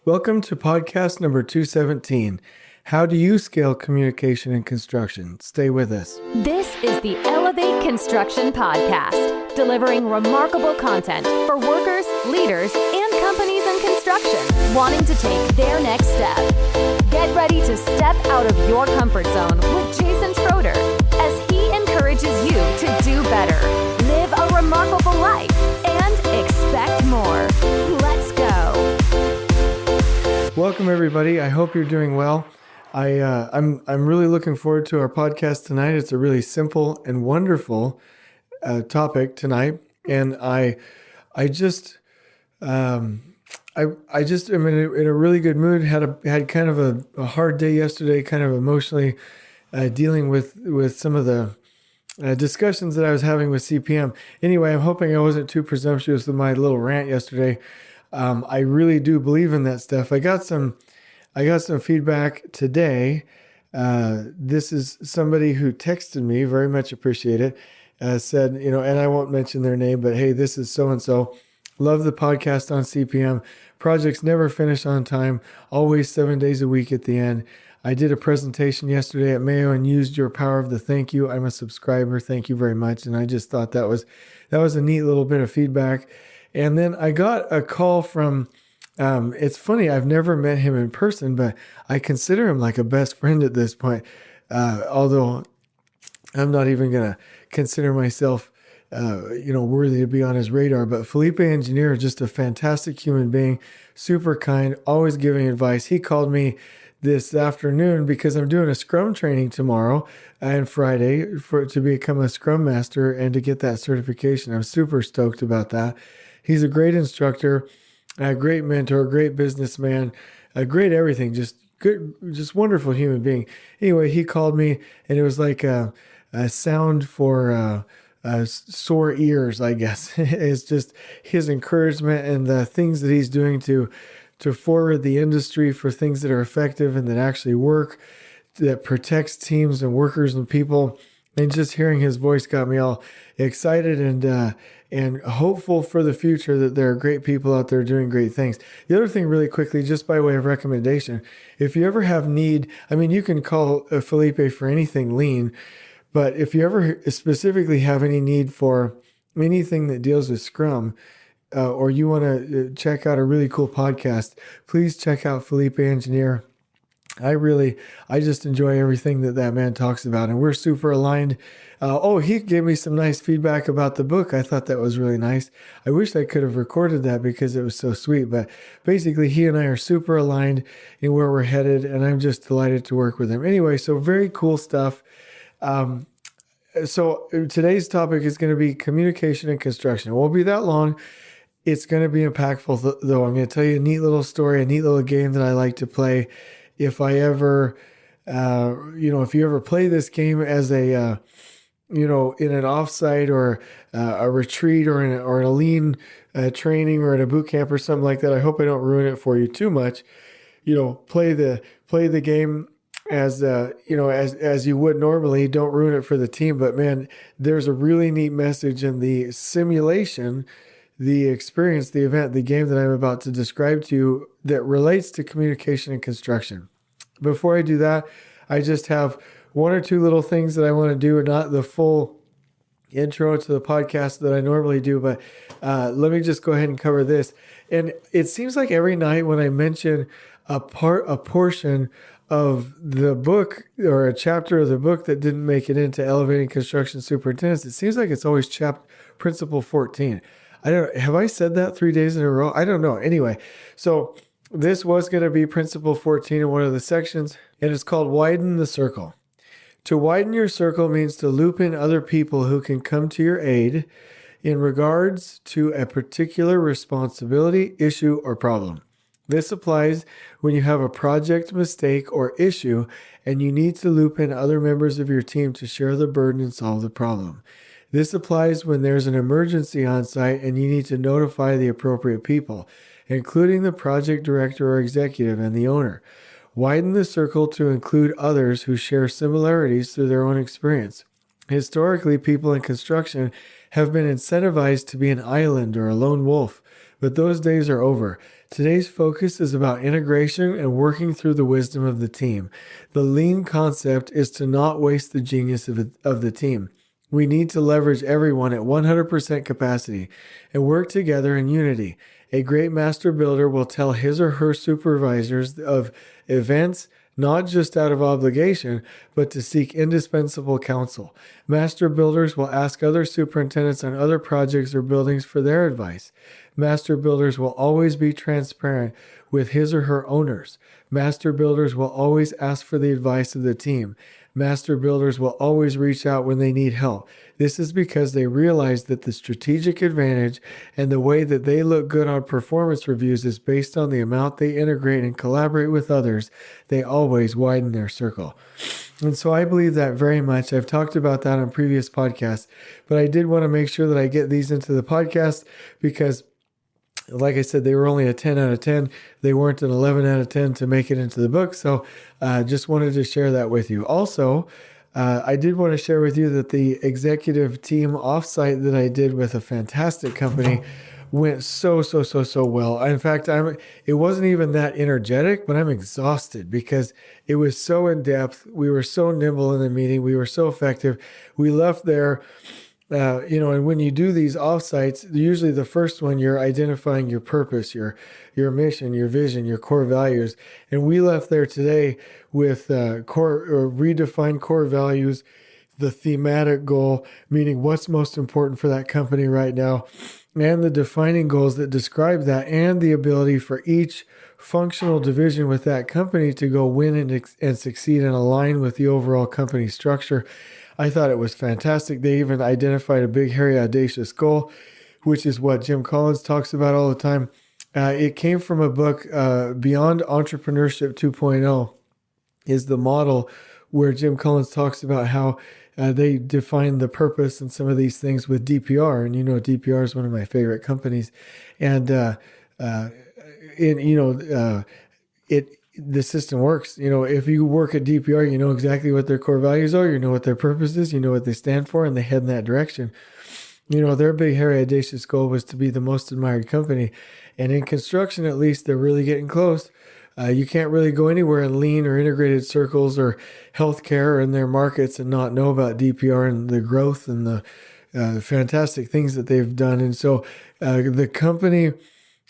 Welcome to podcast number 217. How do you scale communication in construction? Stay with us. This is the Elevate Construction Podcast, delivering remarkable content for workers, leaders, and companies in construction wanting to take their next step. Get ready to step out of your comfort zone with Jason Schroeder as he encourages you to do better, live a remarkable life, and expect more. Let's go. Welcome, everybody. I hope you're doing well. I'm really looking forward to our podcast tonight. It's a really simple and wonderful topic tonight, and I just am in a really good mood. Had kind of a hard day yesterday, kind of emotionally dealing with some of the discussions that I was having with CPM. Anyway, I'm hoping I wasn't too presumptuous with my little rant yesterday. I really do believe in that stuff. I got some feedback today. This is somebody who texted me, very much appreciate it. Said, and I won't mention their name, but hey, this is so-and-so. Love the podcast on CPM. Projects never finish on time, always 7 days a week at the end. I did a presentation yesterday at Mayo and used your power of the thank you. I'm a subscriber. Thank you very much. And I just thought that was a neat little bit of feedback. And then I got a call from, it's funny, I've never met him in person, but I consider him like a best friend at this point. Although I'm not even going to consider myself, worthy to be on his radar. But Felipe Engineer is just a fantastic human being, super kind, always giving advice. He called me this afternoon because I'm doing a Scrum training tomorrow and Friday to become a Scrum Master and to get that certification. I'm super stoked about that. He's a great instructor, a great mentor, great businessman, a great everything, just good, just wonderful human being. Anyway, he called me and it was like a sound for sore ears, I guess. It's just his encouragement and the things that he's doing to forward the industry for things that are effective and that actually work, that protects teams and workers and people. And just hearing his voice got me all excited and hopeful for the future that there are great people out there doing great things. The other thing really quickly, just by way of recommendation, if you ever have need, you can call Felipe for anything lean, but if you ever specifically have any need for anything that deals with Scrum, or you want to check out a really cool podcast, please check out Felipe Engineer. I just enjoy everything that man talks about, and we're super aligned. He gave me some nice feedback about the book. I thought that was really nice. I wish I could have recorded that because it was so sweet, but basically he and I are super aligned in where we're headed, and I'm just delighted to work with him. Anyway, so very cool stuff. So today's topic is going to be communication in construction. It won't be that long. It's going to be impactful, though. I'm going to tell you a neat little story, a neat little game that I like to play. If I ever, if you ever play this game as a, in an offsite or a retreat or in a lean training or at a boot camp or something like that, I hope I don't ruin it for you too much. Play the game as you would normally. Don't ruin it for the team. But man, there's a really neat message in the simulation, the experience, the event, the game that I'm about to describe to you that relates to communication and construction. Before I do that, I just have one or two little things that I want to do, not the full intro to the podcast that I normally do, but let me just go ahead and cover this. And it seems like every night when I mention a portion of the book or a chapter of the book that didn't make it into Elevating Construction Superintendents, it seems like it's always Principle 14. Have I said that 3 days in a row? I don't know. Anyway, so this was going to be Principle 14 in one of the sections, and it's called Widen the Circle. To widen your circle means to loop in other people who can come to your aid in regards to a particular responsibility, issue, or problem. This applies when you have a project mistake or issue and you need to loop in other members of your team to share the burden and solve the problem. This applies when there's an emergency on site and you need to notify the appropriate people, including the project director or executive and the owner. Widen the circle to include others who share similarities through their own experience. Historically, people in construction have been incentivized to be an island or a lone wolf, but those days are over. Today's focus is about integration and working through the wisdom of the team. The lean concept is to not waste the genius of the team. We need to leverage everyone at 100% capacity and work together in unity. A great master builder will tell his or her supervisors of events not just out of obligation, but to seek indispensable counsel. Master builders will ask other superintendents on other projects or buildings for their advice. Master builders will always be transparent with his or her owners. Master builders will always ask for the advice of the team. Master builders will always reach out when they need help. This is because they realize that the strategic advantage and the way that they look good on performance reviews is based on the amount they integrate and collaborate with others. They always widen their circle. And so I believe that very much. I've talked about that on previous podcasts, but I did want to make sure that I get these into the podcast because, like I said, they were only a 10 out of 10. They weren't an 11 out of 10 to make it into the book. So just wanted to share that with you. Also, I did want to share with you that the executive team offsite that I did with a fantastic company went so well. In fact, it wasn't even that energetic, but I'm exhausted because it was so in depth. We were so nimble in the meeting. We were so effective. We left there. And when you do these offsites, usually the first one, you're identifying your purpose, your mission, your vision, your core values. And we left there today with redefined core values, the thematic goal, meaning what's most important for that company right now, and the defining goals that describe that, and the ability for each functional division with that company to go win and succeed and align with the overall company structure. I thought it was fantastic. They even identified a big, hairy, audacious goal, which is what Jim Collins talks about all the time. It came from a book, Beyond Entrepreneurship 2.0, is the model where Jim Collins talks about how they define the purpose and some of these things with DPR. And, DPR is one of my favorite companies. And, the system works. If you work at DPR, you know exactly what their core values are, you know what their purpose is, you know what they stand for, and they head in that direction. Their big, hairy, audacious goal was to be the most admired company. And in construction, at least, they're really getting close. You can't really go anywhere in lean or integrated circles or healthcare or in their markets and not know about DPR and the growth and the fantastic things that they've done. And so the company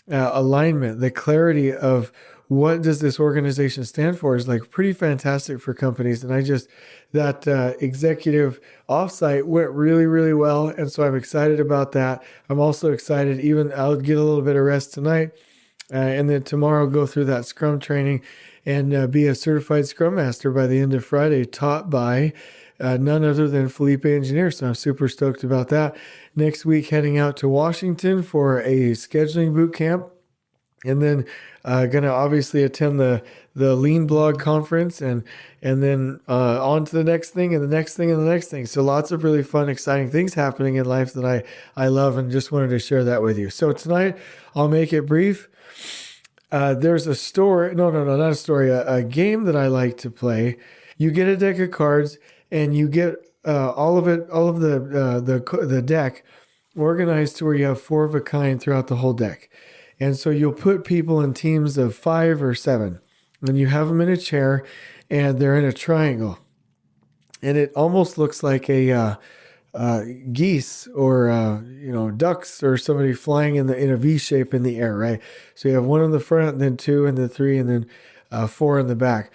alignment, the clarity of what does this organization stand for is like pretty fantastic for companies. And that executive offsite went really, really well. And so I'm excited about that. I'm also excited, I'll get a little bit of rest tonight. And then tomorrow go through that Scrum training and be a certified Scrum Master by the end of Friday, taught by none other than Felipe Engineer. So I'm super stoked about that. Next week, heading out to Washington for a scheduling boot camp. And then going to obviously attend the Lean Blog conference and then on to the next thing and the next thing and the next thing. So lots of really fun, exciting things happening in life that I love and just wanted to share that with you. So tonight, I'll make it brief. There's a story. No, not a story. A game that I like to play. You get a deck of cards and you get all of the deck organized to where you have 4 of a kind throughout the whole deck. And so you'll put people in teams of 5 or 7, and you have them in a chair, and they're in a triangle. And it almost looks like a geese or ducks or somebody flying in a V shape in the air, right? So you have 1 in the front, and then 2, and then 3, and then 4 in the back.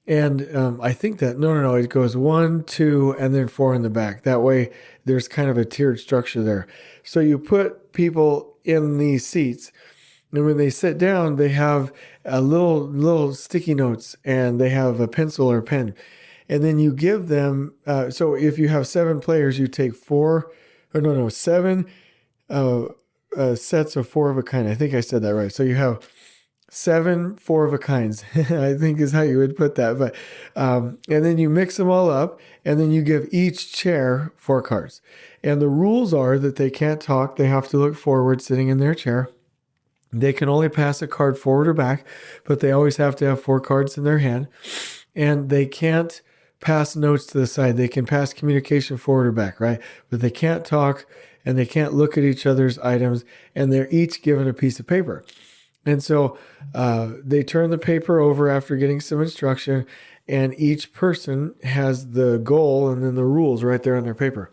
And I think that no, it goes 1, 2, and then 4 in the back. That way, there's kind of a tiered structure there. So you put people in these seats. And when they sit down, they have a little sticky notes and they have a pencil or pen. And then you give them, so if you have 7 players, you take 7 sets of 4 of a kind. I think I said that right. So you have 7 4 of a kinds, I think is how you would put that. But and then you mix them all up, and then you give each chair 4 cards. And the rules are that they can't talk. They have to look forward sitting in their chair. They can only pass a card forward or back, but they always have to have 4 cards in their hand. And they can't pass notes to the side. They can pass communication forward or back, right? But they can't talk, and they can't look at each other's items, and they're each given a piece of paper. And so they turn the paper over after getting some instruction, and each person has the goal and then the rules right there on their paper.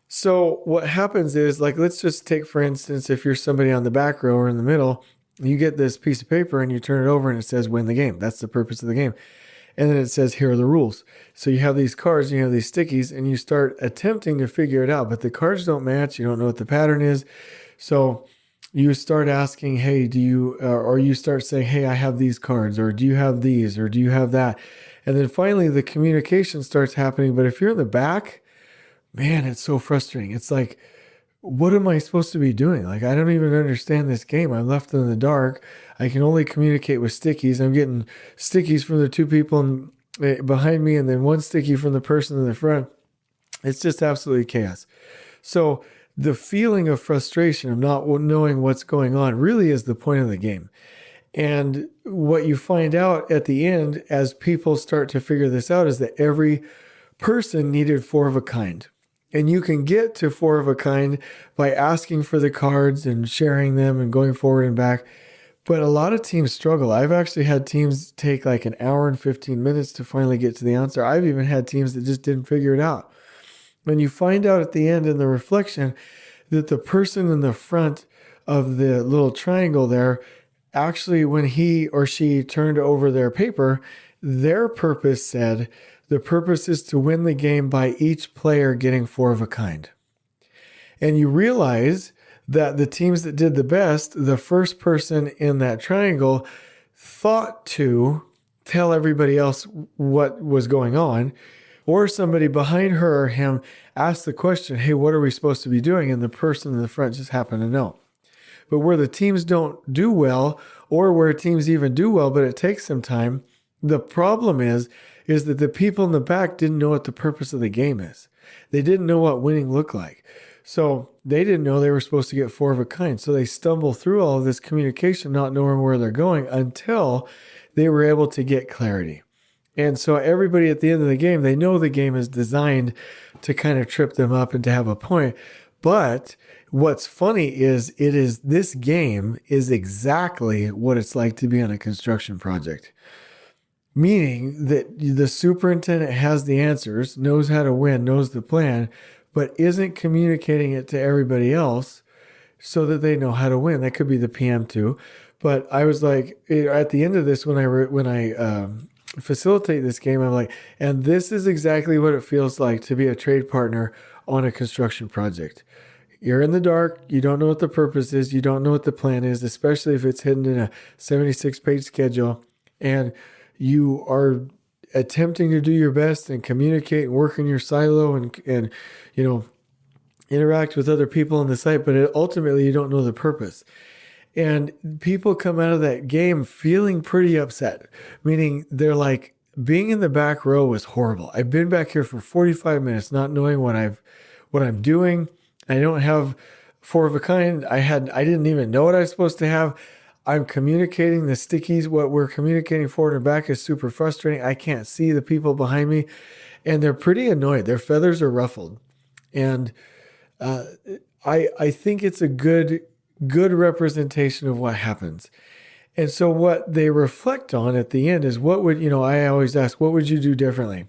So what happens is, like, let's just take, for instance, if you're somebody on the back row or in the middle, you get this piece of paper and you turn it over and it says win the game. That's the purpose of the game. And then it says, here are the rules. So you have these cards and you have these stickies and you start attempting to figure it out, but the cards don't match. You don't know what the pattern is. So you start asking, hey, do you, or you start saying, hey, I have these cards, or do you have these, or do you have that? And then finally the communication starts happening. But if you're in the back, man, it's so frustrating. It's like, what am I supposed to be doing? Like, I don't even understand this game. I'm left in the dark. I can only communicate with stickies. I'm getting stickies from the two people behind me and then one sticky from the person in the front. It's just absolutely chaos. So the feeling of frustration of not knowing what's going on really is the point of the game. And what you find out at the end as people start to figure this out is that every person needed 4 of a kind. And you can get to 4 of a kind by asking for the cards and sharing them and going forward and back. But a lot of teams struggle. I've actually had teams take like an hour and 15 minutes to finally get to the answer. I've even had teams that just didn't figure it out. When you find out at the end in the reflection that the person in the front of the little triangle there, actually when he or she turned over their paper, their purpose said, the purpose is to win the game by each player getting 4 of a kind. And you realize that the teams that did the best, the first person in that triangle thought to tell everybody else what was going on, or somebody behind her or him asked the question, hey, what are we supposed to be doing? And the person in the front just happened to know. But where the teams don't do well, or where teams even do well, but it takes some time, the problem is that the people in the back didn't know what the purpose of the game is. They didn't know what winning looked like. So they didn't know they were supposed to get 4 of a kind. So they stumble through all of this communication, not knowing where they're going until they were able to get clarity. And so everybody at the end of the game, they know the game is designed to kind of trip them up and to have a point. But what's funny is this game is exactly what it's like to be on a construction project. Meaning that the superintendent has the answers, knows how to win, knows the plan, but isn't communicating it to everybody else so that they know how to win. That could be the PM too. But I was like, at the end of this, when I facilitate this game, I'm like, and this is exactly what it feels like to be a trade partner on a construction project. You're in the dark. You don't know what the purpose is. You don't know what the plan is, especially if it's hidden in a 76-page schedule. And you are attempting to do your best and communicate and work in your silo and interact with other people on the site, but ultimately you don't know the purpose. And people come out of that game feeling pretty upset, meaning they're like, being in the back row was horrible. I've been back here for 45 minutes not knowing what I'm doing. I don't have 4 of a kind. I didn't even know what I was supposed to have. I'm communicating the stickies. What we're communicating forward and back is super frustrating. I can't see the people behind me, and they're pretty annoyed. Their feathers are ruffled. And I think it's a good representation of what happens. And so what they reflect on at the end is I always ask, what would you do differently?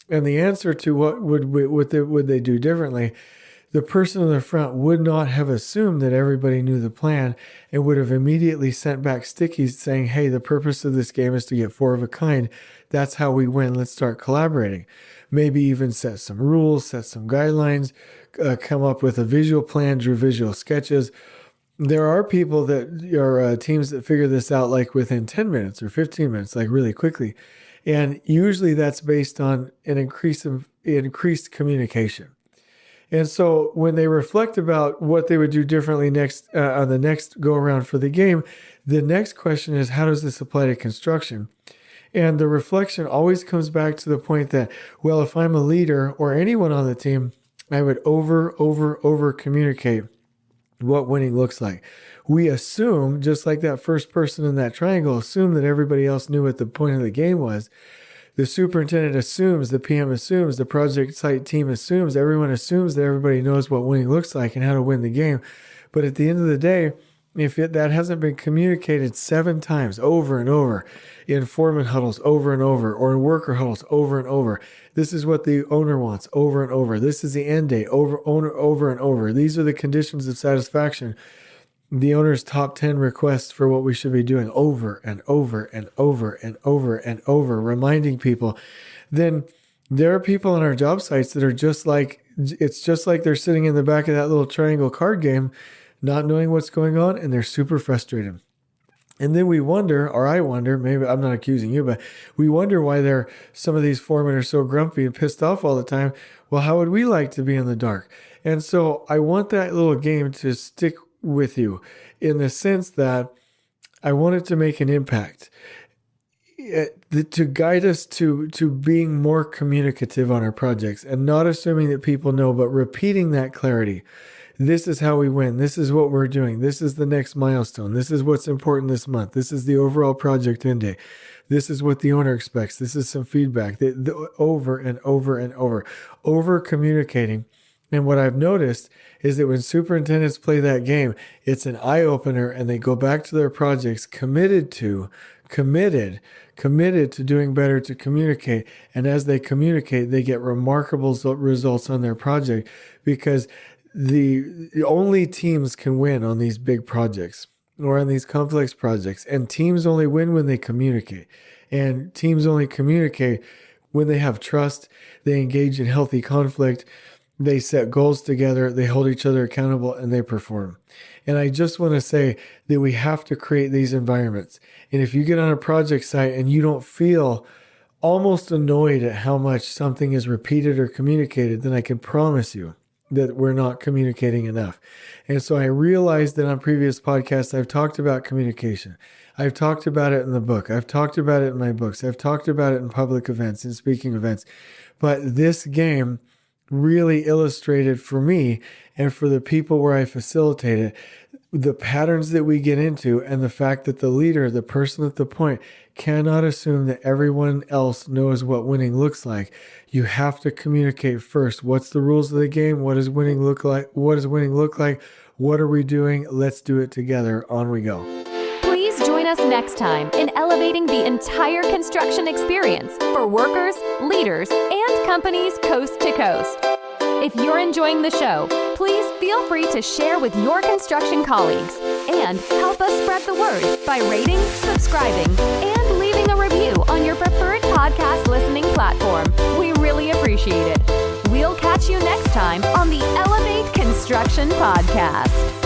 And the answer to what would they do differently, the person in the front would not have assumed that everybody knew the plan and would have immediately sent back stickies saying, hey, the purpose of this game is to get 4 of a kind. That's how we win. Let's start collaborating. Maybe even set some rules, set some guidelines, come up with a visual plan, drew visual sketches. There are people that are teams that figure this out like within 10 minutes or 15 minutes, like really quickly. And usually that's based on an increased communication. And so when they reflect about what they would do differently next on the next go around for the game, the next question is, how does this apply to construction? And the reflection always comes back to the point that, well, if I'm a leader or anyone on the team, I would over communicate what winning looks like. We assume, just like that first person in that triangle, assume that everybody else knew what the point of the game was. The superintendent assumes, the PM assumes, the project site team assumes, everyone assumes that everybody knows what winning looks like and how to win the game. But at the end of the day, if that hasn't been communicated 7 times over and over in foreman huddles over and over, or in worker huddles over and over, this is what the owner wants over and over. This is the end date over and over. These are the conditions of satisfaction. The owner's top 10 requests for what we should be doing over and over and over and over and over, reminding people. Then there are people on our job sites that are just like they're sitting in the back of that little triangle card game, not knowing what's going on, and they're super frustrated. And then we wonder, or I wonder, maybe I'm not accusing you, but we wonder why some of these foremen are so grumpy and pissed off all the time. Well, how would we like to be in the dark? And so I want that little game to stick with you in the sense that I want it to make an impact, to guide us to being more communicative on our projects and not assuming that people know, but repeating that clarity. This is how we win. This is what we're doing. This is the next milestone. This is what's important this month. This is the overall project end date. This is what the owner expects. This is some feedback. Over and over and over communicating. And what I've noticed is that when superintendents play that game, it's an eye opener, and they go back to their projects committed to doing better, to communicate. And as they communicate, they get remarkable results on their project, because the only teams can win on these big projects or on these complex projects. And teams only win when they communicate. And teams only communicate when they have trust, they engage in healthy conflict, they set goals together, they hold each other accountable, and they perform. And I just want to say that we have to create these environments. And if you get on a project site and you don't feel almost annoyed at how much something is repeated or communicated, then I can promise you that we're not communicating enough. And so I realized that on previous podcasts, I've talked about communication. I've talked about it in the book. I've talked about it in my books. I've talked about it in public events and speaking events. But this game really illustrated for me and for the people where I facilitated the patterns that we get into, and the fact that the leader, the person at the point, cannot assume that everyone else knows what winning looks like. You have to communicate first. What's the rules of the game? What does winning look like? What does winning look like? What are we doing? Let's do it together. On we go. Please join us next time in elevating the entire construction experience for workers, leaders, and companies coast to coast. If you're enjoying the show, please feel free to share with your construction colleagues and help us spread the word by rating, subscribing, and leaving a review on your preferred podcast listening platform. We really appreciate it. We'll catch you next time on the Elevate Construction Podcast.